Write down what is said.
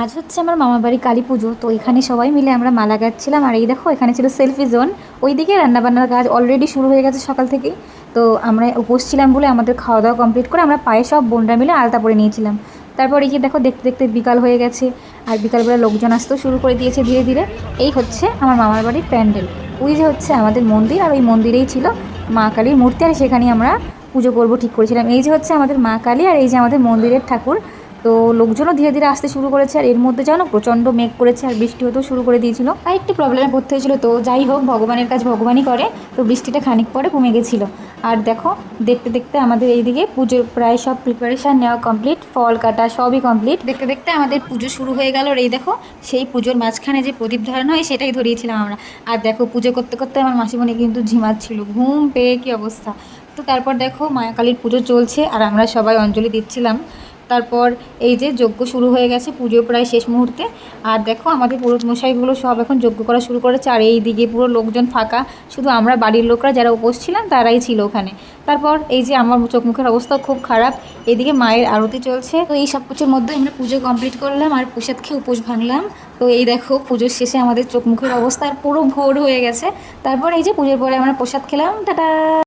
আজ হচ্ছে আমার মামার বাড়ি কালী পুজো, তো এখানে সবাই মিলে আমরা মালা গাচ্ছিলাম। আর এই দেখো এখানে ছিল সেলফি জোন। ওইদিকে রান্নাবান্নার কাজ অলরেডি শুরু হয়ে গেছে সকাল থেকেই। তো আমরা উপোস ছিলাম বলে আমাদের খাওয়া দাওয়া কমপ্লিট করে আমরা পায়ে সব বোনরা মিলে আলতা পরে নিয়েছিলাম। তারপর এই যে দেখো দেখতে দেখতে বিকাল হয়ে গেছে, আর বিকালবেলা লোকজন আসতেও শুরু করে দিয়েছে ধীরে ধীরে। এই হচ্ছে আমার মামার বাড়ির প্যান্ডেল। ওই যে হচ্ছে আমাদের মন্দির, আর ওই মন্দিরেই ছিল মা কালীর মূর্তি, আর সেখানেই আমরা পুজো করবো ঠিক করেছিলাম। এই যে হচ্ছে আমাদের মা কালী, আর এই যে আমাদের মন্দিরের ঠাকুর। তো লোকজনও ধীরে ধীরে আসতে শুরু করেছে, আর এর মধ্যে জানো প্রচণ্ড মেঘ করেছে আর বৃষ্টি হতেও শুরু করে দিয়েছিল, আর একটু প্রবলেমে পড়তে হয়েছিল। তো যাই হোক, ভগবানের কাজ ভগবানই করে। তো বৃষ্টিটা খানিক পরে কমে গেছিলো। আর দেখো দেখতে দেখতে আমাদের এইদিকে পুজোর প্রায় সব প্রিপারেশান নেওয়া কমপ্লিট, ফল কাটা সবই কমপ্লিট। দেখতে দেখতে আমাদের পুজো শুরু হয়ে গেল। আর এই দেখো সেই পুজোর মাঝখানে যে প্রদীপ ধরানো হয় সেটাই ধরিয়েছিলাম আমরা। আর দেখো পুজো করতে করতে আমার মাসিমণি কিন্তু ঝিমাচ্ছিল, ঘুম পেয়ে কী অবস্থা। তো তারপর দেখো মায়া কালীর পুজো চলছে আর আমরা সবাই অঞ্জলি দিচ্ছিলাম। তারপর এই যে যজ্ঞ শুরু হয়ে গেছে, পুজো প্রায় শেষ মুহূর্তে। আর দেখো আমাদের পুরোহিত মশাইগুলো সব এখন যজ্ঞ করা শুরু করেছে, আর এই দিকে পুরো লোকজন ফাঁকা, শুধু আমরা বাড়ির লোকরা যারা উপোস ছিলাম তারাই ছিল ওখানে। তারপর এই যে আমার চোখ মুখের অবস্থাও খুব খারাপ। এদিকে মায়ের আরতি চলছে। তো এই সব কিছুর মধ্যে আমরা পুজো কমপ্লিট করলাম আর প্রসাদ খেয়ে উপোস ভাঙলাম। তো এই দেখো পুজোর শেষে আমাদের চোখ মুখের অবস্থা আর পুরো ভোর হয়ে গেছে। তারপর এই যে পুজোর পরে আমরা প্রসাদ খেলাম। টাটা।